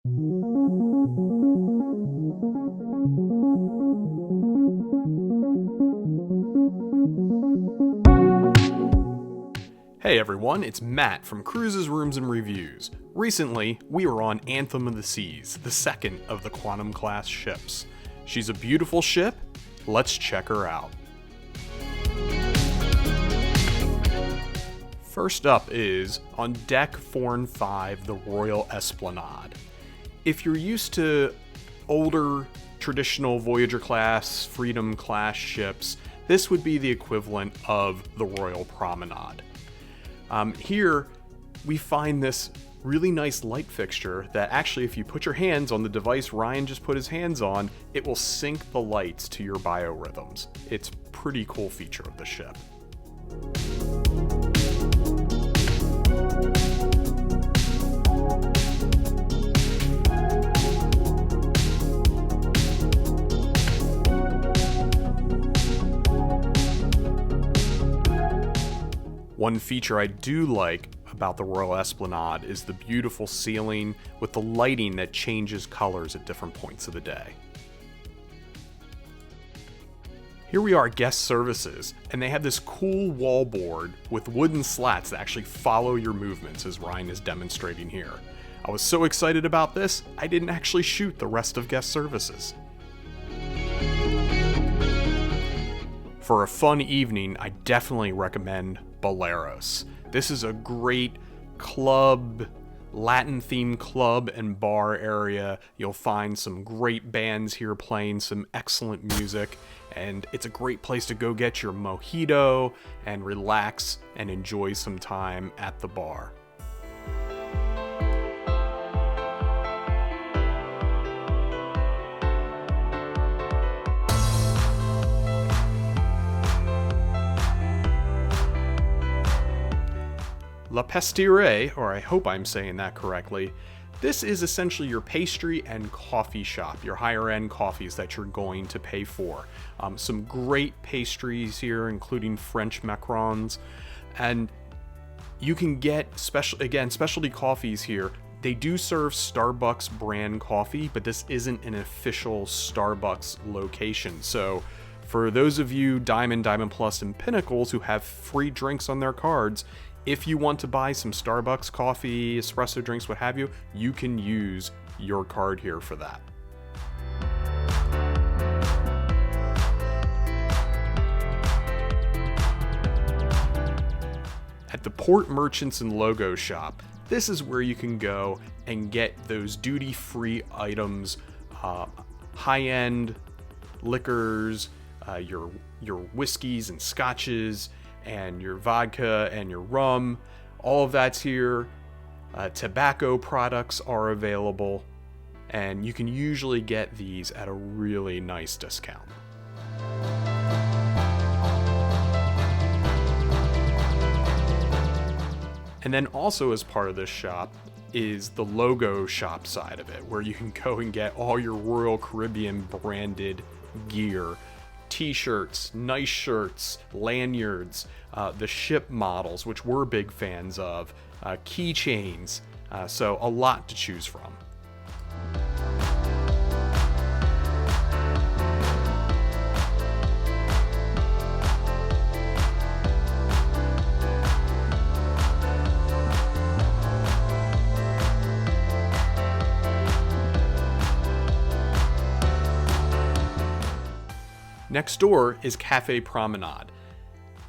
Hey everyone, it's Matt from Cruises, Rooms, and Reviews. Recently, we were on Anthem of the Seas, the second of the Quantum class ships. She's a beautiful ship. Let's check her out. First up is, on deck 4 and 5, the Royal Esplanade. If you're used to older, traditional Voyager class, Freedom class ships, this would be the equivalent of the Royal Promenade. Here, we find this really nice light fixture that actually, if you put your hands on the device Ryan just put his hands on, it will sync the lights to your biorhythms. It's a pretty cool feature of the ship. One feature I do like about the Royal Esplanade is the beautiful ceiling with the lighting that changes colors at different points of the day. Here we are at guest services, and they have this cool wallboard with wooden slats that actually follow your movements, as Ryan is demonstrating here. I was so excited about this, I didn't actually shoot the rest of guest services. For a fun evening, I definitely recommend Boleros. This is a great club, Latin-themed club and bar area. You'll find some great bands here playing some excellent music, and it's a great place to go get your mojito and relax and enjoy some time at the bar. La Pasterie, or I hope I'm saying that correctly, this is essentially your pastry and coffee shop, your higher end coffees that you're going to pay for. Some great pastries here, including French macarons, and you can get specialty coffees here. They do serve Starbucks brand coffee, but this isn't an official Starbucks location. So for those of you Diamond Plus, and Pinnacles who have free drinks on their cards, if you want to buy some Starbucks coffee, espresso drinks, what have you, you can use your card here for that. At the Port Merchants and Logo Shop, this is where you can go and get those duty-free items, high-end liquors, your whiskeys and scotches, and your vodka and your rum. All of that's here. Tobacco products are available, and you can usually get these at a really nice discount. And then also as part of this shop is the logo shop side of it, where you can go and get all your Royal Caribbean branded gear. T-shirts, nice shirts, lanyards, the ship models, which we're big fans of, keychains, so a lot to choose from. Next door is Cafe Promenade.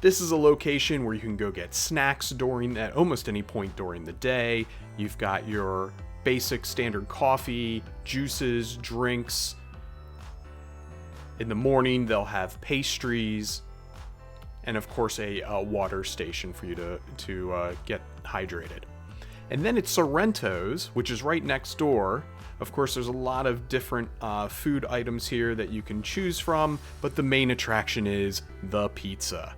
This is a location where you can go get snacks at almost any point during the day. You've got your basic standard coffee, juices, drinks. In the morning, they'll have pastries, and of course a water station for you to get hydrated. And then it's Sorrento's, which is right next door. Of course, there's a lot of different food items here that you can choose from, but the main attraction is the pizza.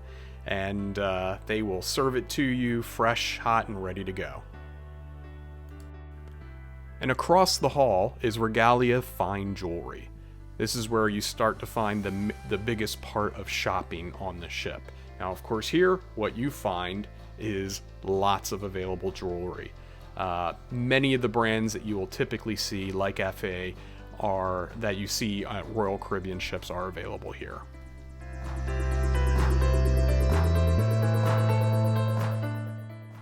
And they will serve it to you fresh, hot, and ready to go. And across the hall is Regalia Fine Jewelry. This is where you start to find the biggest part of shopping on the ship. Now, of course, here, what you find is lots of available jewelry. Many of the brands that you will typically see, like FA, that you see at Royal Caribbean ships are available here.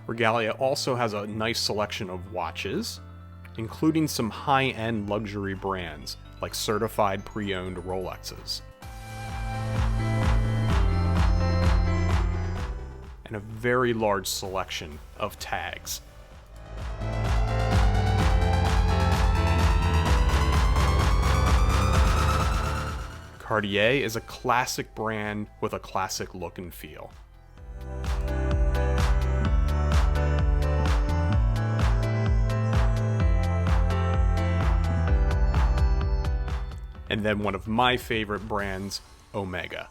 Regalia also has a nice selection of watches, including some high-end luxury brands like certified pre-owned Rolexes. And a very large selection of tags. Cartier is a classic brand with a classic look and feel. And then one of my favorite brands, Omega.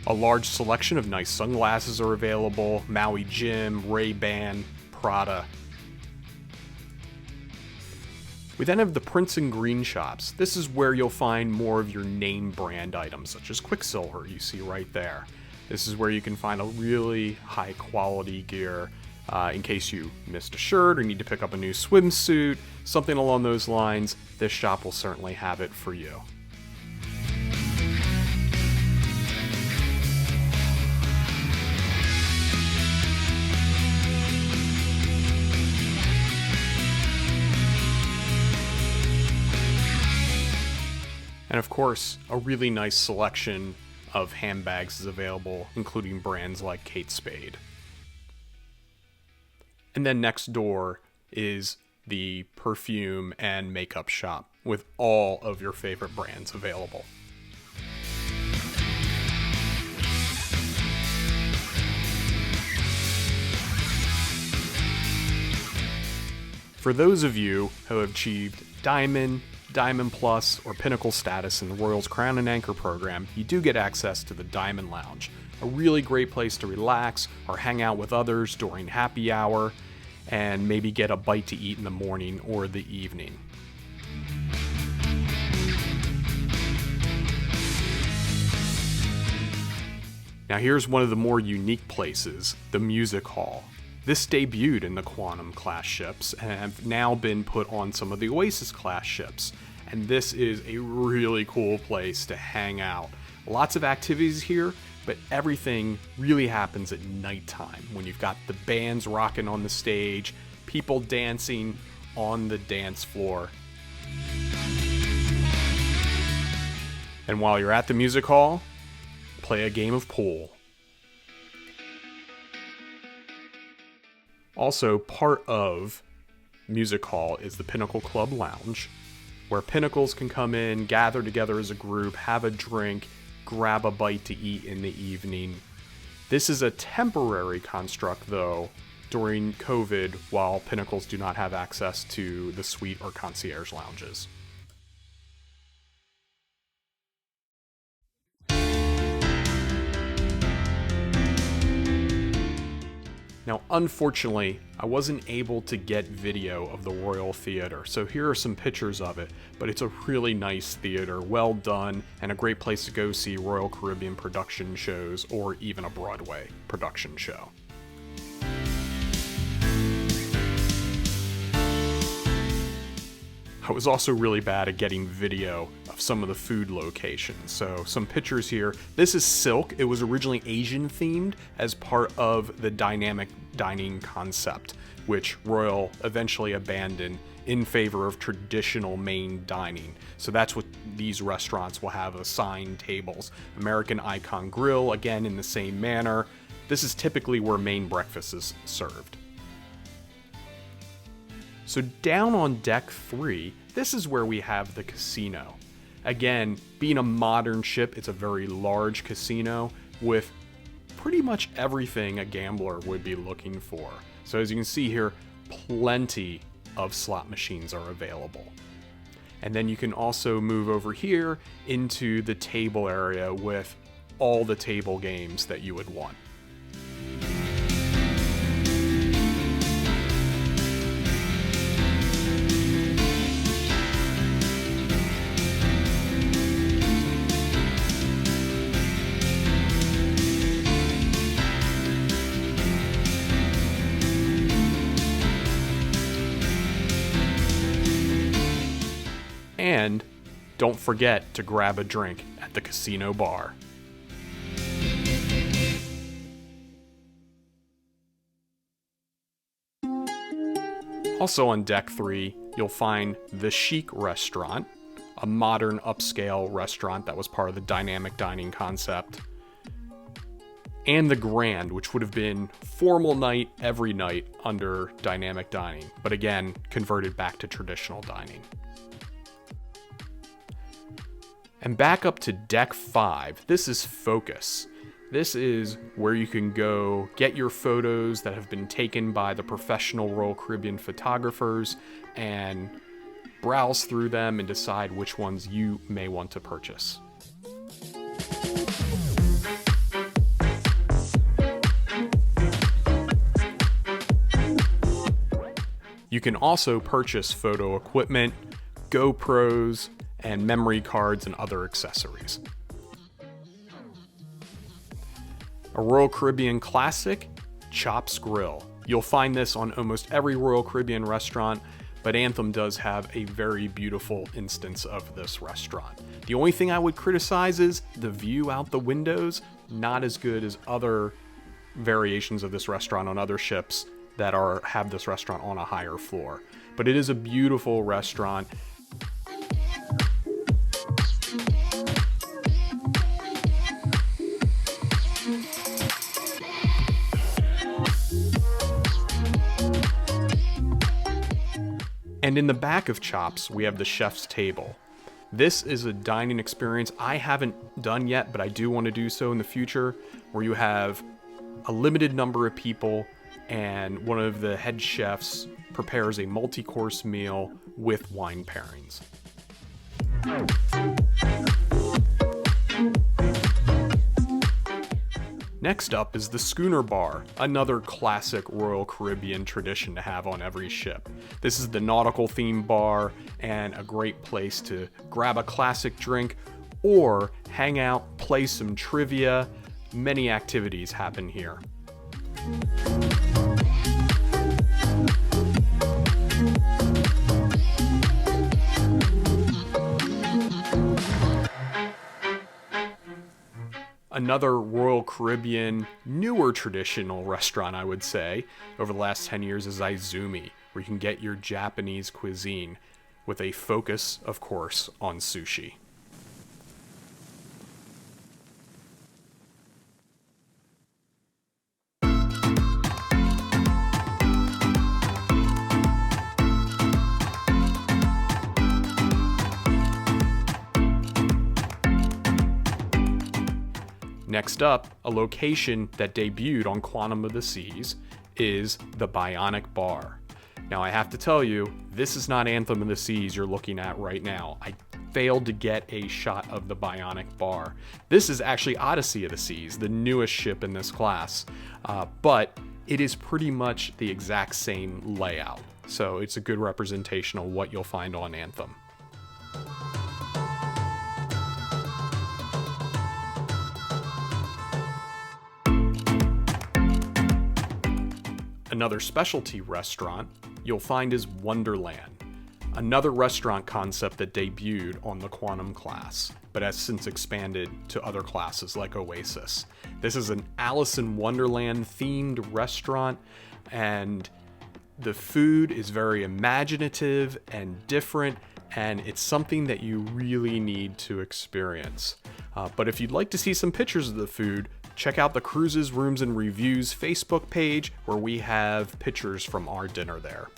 A large selection of nice sunglasses are available: Maui Jim, Ray-Ban, Prada. We then have the Prince and Green shops. This is where you'll find more of your name brand items, such as Quicksilver, you see right there. This is where you can find a really high quality gear in case you missed a shirt or need to pick up a new swimsuit, something along those lines. This shop will certainly have it for you. And of course, a really nice selection of handbags is available, including brands like Kate Spade. And then next door is the perfume and makeup shop with all of your favorite brands available. For those of you who have achieved Diamond Plus, or Pinnacle status in the Royal's Crown and Anchor program, you do get access to the Diamond Lounge, a really great place to relax or hang out with others during happy hour, and maybe get a bite to eat in the morning or the evening. Now here's one of the more unique places, the Music Hall. This debuted in the Quantum class ships and have now been put on some of the Oasis class ships. And this is a really cool place to hang out. Lots of activities here, but everything really happens at nighttime when you've got the bands rocking on the stage, people dancing on the dance floor. And while you're at the music hall, play a game of pool. Also, part of Music Hall is the Pinnacle Club Lounge, where Pinnacles can come in, gather together as a group, have a drink, grab a bite to eat in the evening. This is a temporary construct, though, during COVID, while Pinnacles do not have access to the suite or concierge lounges. Now, unfortunately, I wasn't able to get video of the Royal Theatre, so here are some pictures of it, but it's a really nice theater, well done, and a great place to go see Royal Caribbean production shows or even a Broadway production show. I was also really bad at getting video of some of the food locations. So some pictures here. This is Silk. It was originally Asian themed as part of the dynamic dining concept, which Royal eventually abandoned in favor of traditional main dining. So that's what these restaurants will have, assigned tables. American Icon Grill, again in the same manner. This is typically where main breakfast is served. So down on deck 3, this is where we have the casino. Again, being a modern ship, it's a very large casino with pretty much everything a gambler would be looking for. So as you can see here, plenty of slot machines are available. And then you can also move over here into the table area with all the table games that you would want. don't forget to grab a drink at the casino bar. Also on Deck 3, you'll find the Chic Restaurant, a modern upscale restaurant that was part of the dynamic dining concept, and the Grand, which would have been formal night every night under dynamic dining, but again, converted back to traditional dining. And back up to Deck 5, this is Focus. This is where you can go get your photos that have been taken by the professional Royal Caribbean photographers and browse through them and decide which ones you may want to purchase. You can also purchase photo equipment, GoPros, and memory cards and other accessories. A Royal Caribbean classic, Chops Grill. You'll find this on almost every Royal Caribbean restaurant, but Anthem does have a very beautiful instance of this restaurant. The only thing I would criticize is the view out the windows, not as good as other variations of this restaurant on other ships that have this restaurant on a higher floor. But it is a beautiful restaurant. And in the back of Chops, we have the chef's table. This is a dining experience I haven't done yet, but I do want to do so in the future, where you have a limited number of people and one of the head chefs prepares a multi-course meal with wine pairings. Next up is the Schooner Bar, another classic Royal Caribbean tradition to have on every ship. This is the nautical themed bar and a great place to grab a classic drink or hang out, play some trivia. Many activities happen here. Another Royal Caribbean, newer traditional restaurant, I would say, over the last 10 years is Izumi, where you can get your Japanese cuisine with a focus, of course, on sushi. Next up, a location that debuted on Quantum of the Seas is the Bionic Bar. Now I have to tell you, this is not Anthem of the Seas you're looking at right now. I failed to get a shot of the Bionic Bar. This is actually Odyssey of the Seas, the newest ship in this class, but it is pretty much the exact same layout. So it's a good representation of what you'll find on Anthem. Another specialty restaurant you'll find is Wonderland, another restaurant concept that debuted on the Quantum class, but has since expanded to other classes like Oasis. This is an Alice in Wonderland themed restaurant, and the food is very imaginative and different, and it's something that you really need to experience. But if you'd like to see some pictures of the food, check out the Cruises, Rooms, and Reviews Facebook page, where we have pictures from our dinner there.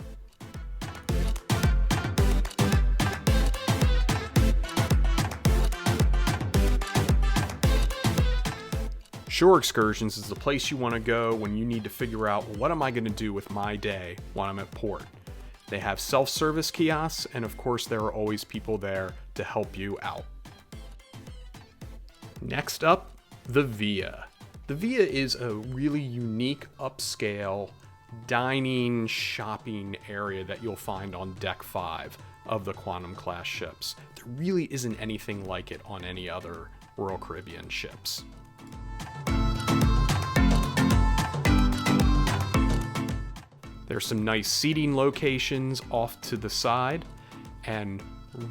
Shore Excursions is the place you want to go when you need to figure out, what am I going to do with my day when I'm at port? They have self-service kiosks, and of course there are always people there to help you out. Next up, the Via. The Via is a really unique upscale dining, shopping area that you'll find on Deck 5 of the Quantum class ships. There really isn't anything like it on any other Royal Caribbean ships. There's some nice seating locations off to the side, and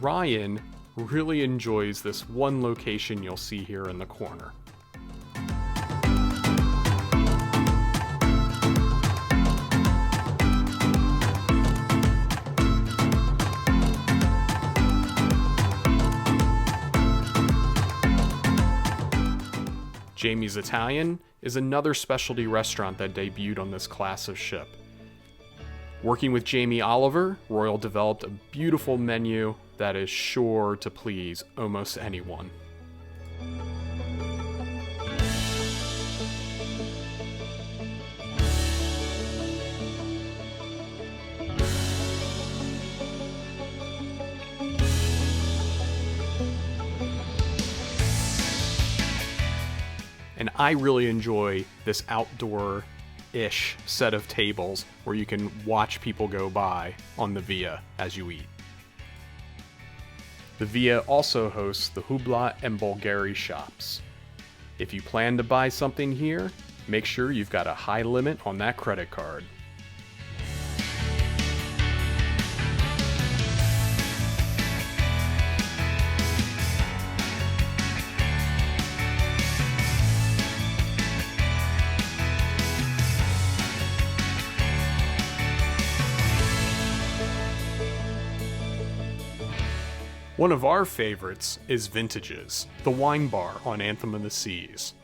Ryan really enjoys this one location you'll see here in the corner. Jamie's Italian is another specialty restaurant that debuted on this class of ship. Working with Jamie Oliver, Royal developed a beautiful menu that is sure to please almost anyone. And I really enjoy this outdoor-ish set of tables where you can watch people go by on the Via as you eat. The Via also hosts the Hubla and Bulgari shops. If you plan to buy something here, make sure you've got a high limit on that credit card. One of our favorites is Vintages, the wine bar on Anthem of the Seas.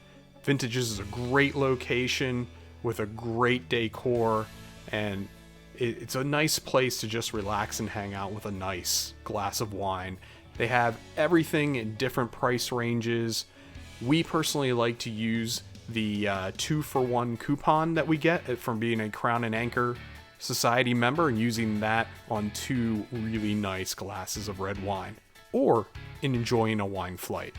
Vintages is a great location with a great decor, and it's a nice place to just relax and hang out with a nice glass of wine. They have everything in different price ranges. We personally like to use the 2-for-1 coupon that we get from being a Crown and Anchor Society member and using that on 2 really nice glasses of red wine, or in enjoying a wine flight.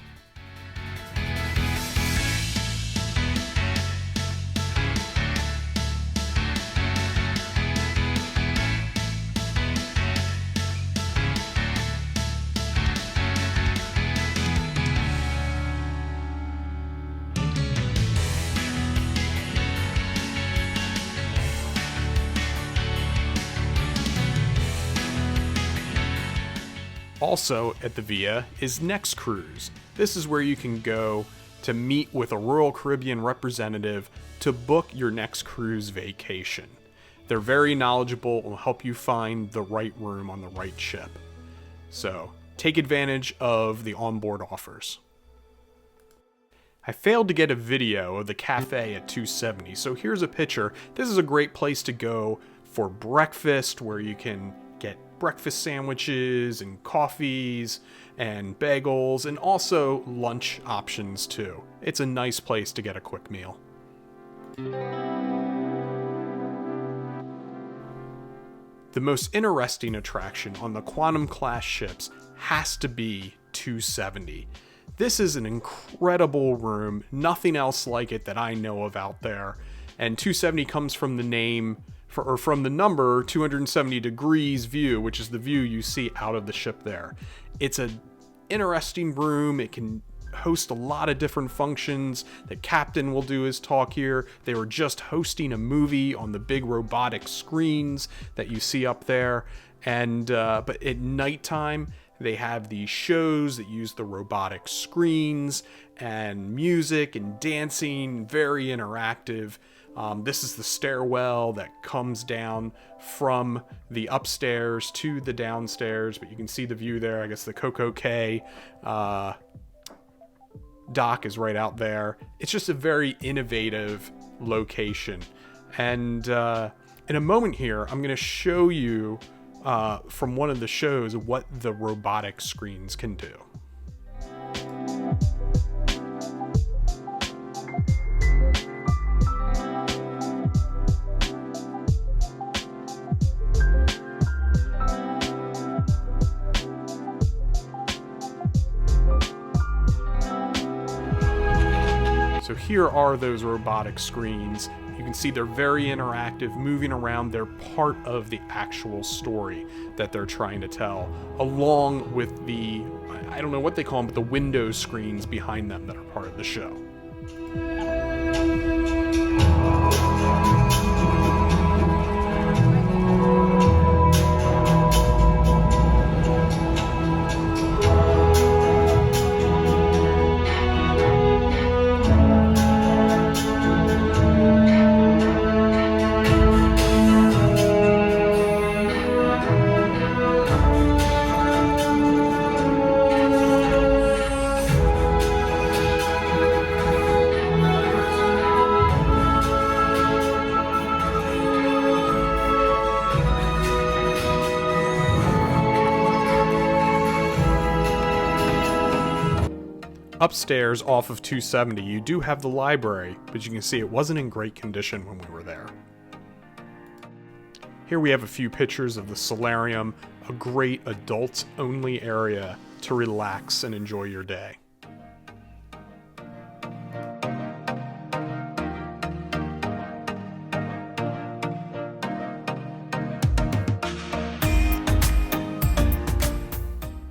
Also at the Via is Next Cruise. This is where you can go to meet with a Royal Caribbean representative to book your next cruise vacation. They're very knowledgeable and will help you find the right room on the right ship. So take advantage of the onboard offers. I failed to get a video of the cafe at 270, so here's a picture. This is a great place to go for breakfast, where you can get breakfast sandwiches and coffees and bagels, and also lunch options too. It's a nice place to get a quick meal. The most interesting attraction on the Quantum class ships has to be 270. This is an incredible room, nothing else like it that I know of out there, and 270 comes from the name from the number 270 degrees view, which is the view you see out of the ship there. It's an interesting room. It can host a lot of different functions. The captain will do his talk here. They were just hosting a movie on the big robotic screens that you see up there. And but at nighttime, they have these shows that use the robotic screens and music and dancing, very interactive. This is the stairwell that comes down from the upstairs to the downstairs, but you can see the view there. I guess the Coco Cay dock is right out there. It's just a very innovative location. And in a moment here, I'm going to show you from one of the shows what the robotic screens can do. So here are those robotic screens. You can see they're very interactive, moving around. They're part of the actual story that they're trying to tell, along with the, I don't know what they call them, but the window screens behind them that are part of the show. Upstairs off of 270, you do have the library, but you can see it wasn't in great condition when we were there. Here we have a few pictures of the solarium, a great adults-only area to relax and enjoy your day.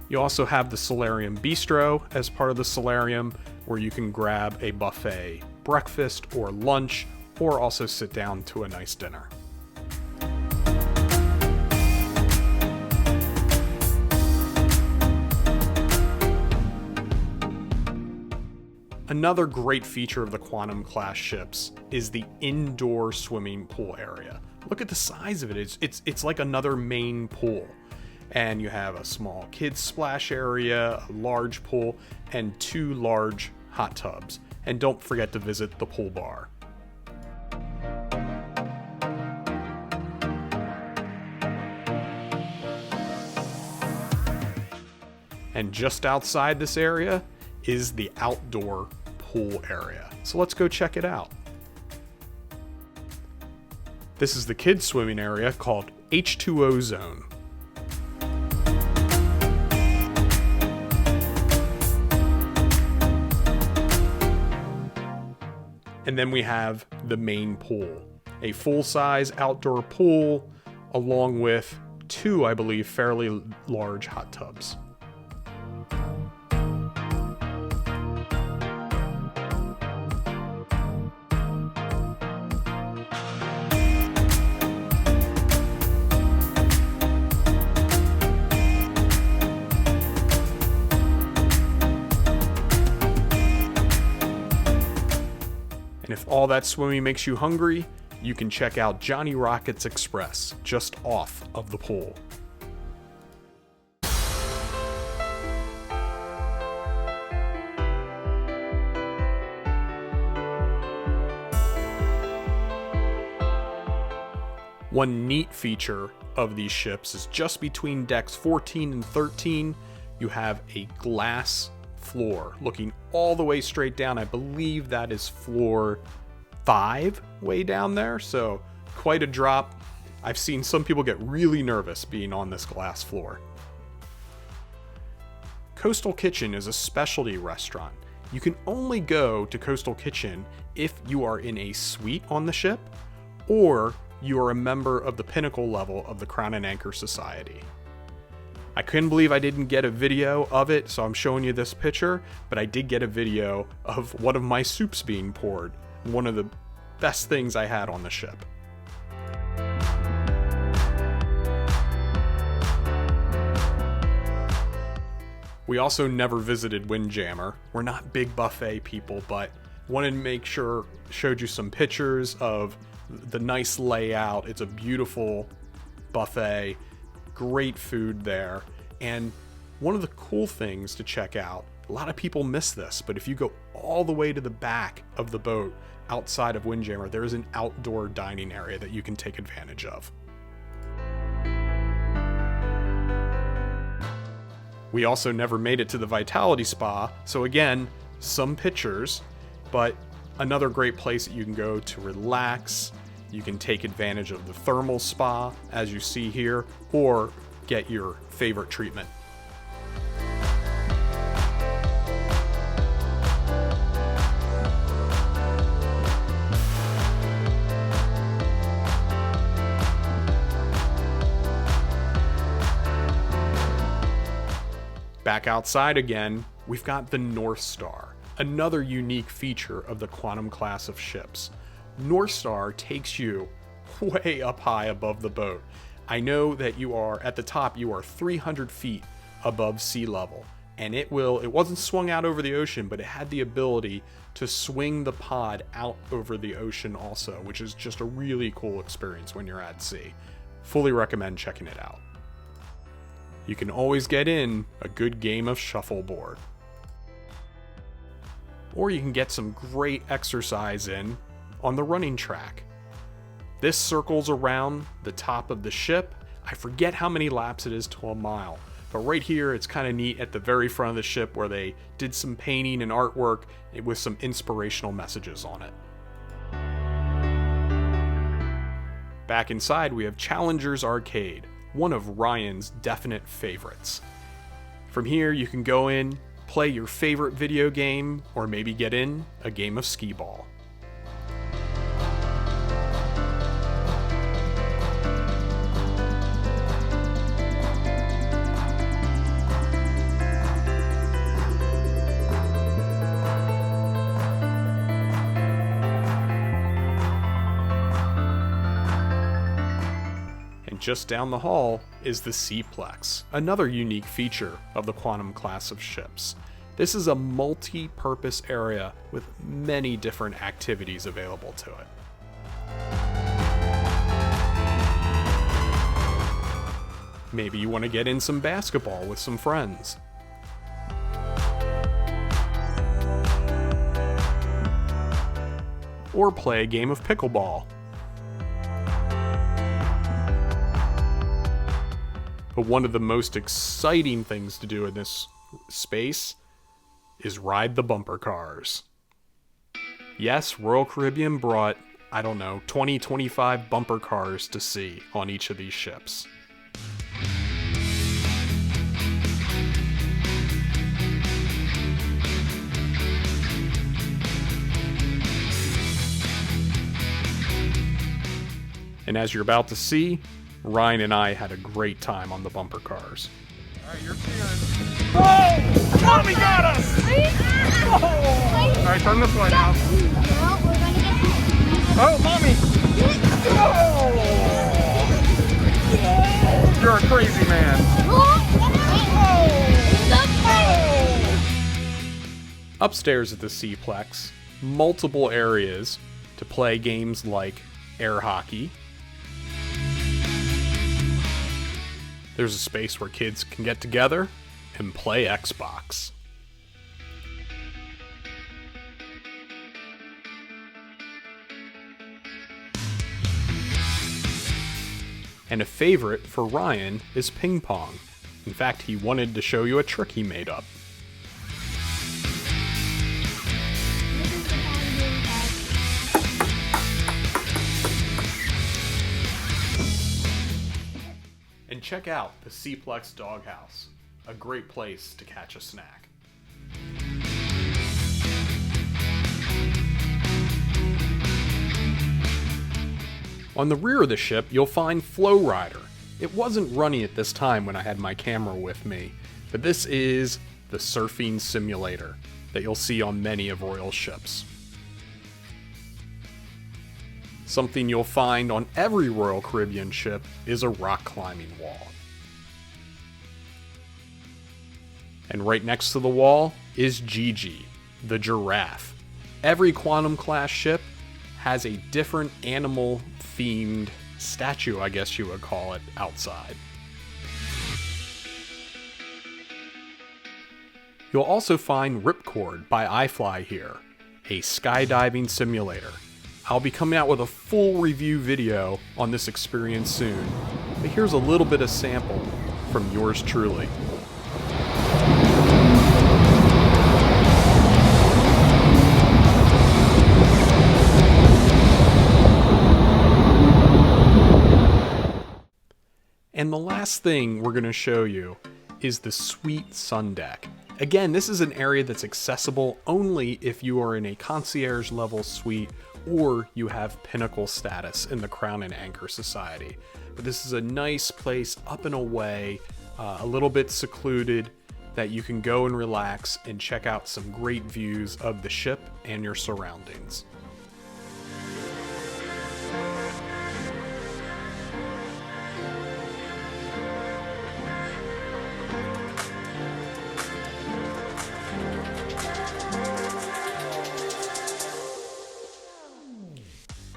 You also have the Solarium Bistro as part of the solarium, where you can grab a buffet breakfast or lunch, or also sit down to a nice dinner. Another great feature of the Quantum class ships is the indoor swimming pool area. Look at the size of it. It's like another main pool. And you have a small kids splash area, a large pool, and 2 large hot tubs. And don't forget to visit the pool bar. And just outside this area is the outdoor pool area. So let's go check it out. This is the kids swimming area called H2O Zone. And then we have the main pool, a full-size outdoor pool, along with 2, I believe, fairly large hot tubs. And if all that swimming makes you hungry, you can check out Johnny Rockets Express just off of the pool. One neat feature of these ships is just between decks 14 and 13, you have a glass floor looking all the way straight down. I believe that is floor 5 way down there, so quite a drop. I've seen some people get really nervous being on this glass floor. Coastal Kitchen is a specialty restaurant. You can only go to Coastal Kitchen if you are in a suite on the ship or you are a member of the pinnacle level of the Crown and Anchor Society. I couldn't believe I didn't get a video of it, so I'm showing you this picture, but I did get a video of one of my soups being poured. One of the best things I had on the ship. We also never visited Windjammer. We're not big buffet people, but wanted to make sure, showed you some pictures of the nice layout. It's a beautiful buffet. Great food there. And one of the cool things to check out, a lot of people miss this, but if you go all the way to the back of the boat outside of Windjammer, there is an outdoor dining area that you can take advantage of. We also never made it to the Vitality Spa, so again, some pictures, but another great place that you can go to relax. You can take advantage of the thermal spa, as you see here, or get your favorite treatment. Back outside again, we've got the North Star, another unique feature of the Quantum class of ships. North Star takes you way up high above the boat. I know that you are at the top, you are 300 feet above sea level, and it wasn't swung out over the ocean, but it had the ability to swing the pod out over the ocean also, which is just a really cool experience when you're at sea. Fully recommend checking it out. You can always get in a good game of shuffleboard. Or you can get some great exercise in on the running track. This circles around the top of the ship. I forget how many laps it is to a mile, But right here, it's kind of neat at the very front of the ship where they did some painting and artwork with some inspirational messages on it. Back inside, we have Challenger's Arcade, one of Ryan's definite favorites. From here, you can go in, play your favorite video game, or maybe get in a game of skee-ball. Just down the hall is the SeaPlex, another unique feature of the Quantum class of ships. This is a multi-purpose area with many different activities available to it. Maybe you want to get in some basketball with some friends. Or play a game of pickleball. But one of the most exciting things to do in this space is ride the bumper cars. Yes, Royal Caribbean brought, 20-25 bumper cars to see on each of these ships. And as you're about to see, Ryan and I had a great time on the bumper cars. Alright, you're feeling. Whoa! Mommy got us! Oh! Alright, turn this way now. No, we're gonna get. Oh, Mommy! Oh! You're a crazy man. Upstairs at the SeaPlex, multiple areas to play games like air hockey. There's a space where kids can get together and play Xbox. And a favorite for Ryan is ping pong. In fact, he wanted to show you a trick he made up. And check out the SeaPlex Doghouse, a great place to catch a snack. On the rear of the ship, you'll find Flow Rider. It wasn't running at this time when I had my camera with me, but this is the surfing simulator that you'll see on many of Royal's ships. Something you'll find on every Royal Caribbean ship is a rock climbing wall. And right next to the wall is Gigi, the giraffe. Every Quantum class ship has a different animal themed statue, I guess you would call it, outside. You'll also find Ripcord by iFly here, a skydiving simulator. I'll be coming out with a full review video on this experience soon, but here's a little bit of sample from yours truly. And the last thing we're going to show you is the Suite Sun Deck. Again, this is an area that's accessible only if you are in a concierge level suite or you have pinnacle status in the Crown and Anchor Society. But this is a nice place up and away, a little bit secluded, that you can go and relax and check out some great views of the ship and your surroundings.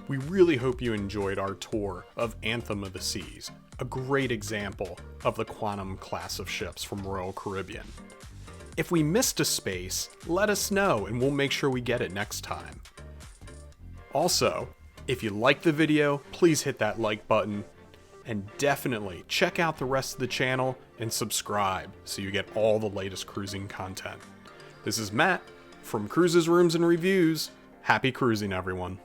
We really hope you enjoyed our tour of Anthem of the Seas, a great example of the Quantum class of ships from Royal Caribbean. If we missed a space, let us know and we'll make sure we get it next time. Also, if you liked the video, please hit that like button. And definitely check out the rest of the channel and subscribe so you get all the latest cruising content. This is Matt from Cruises, Rooms, and Reviews. Happy cruising, everyone.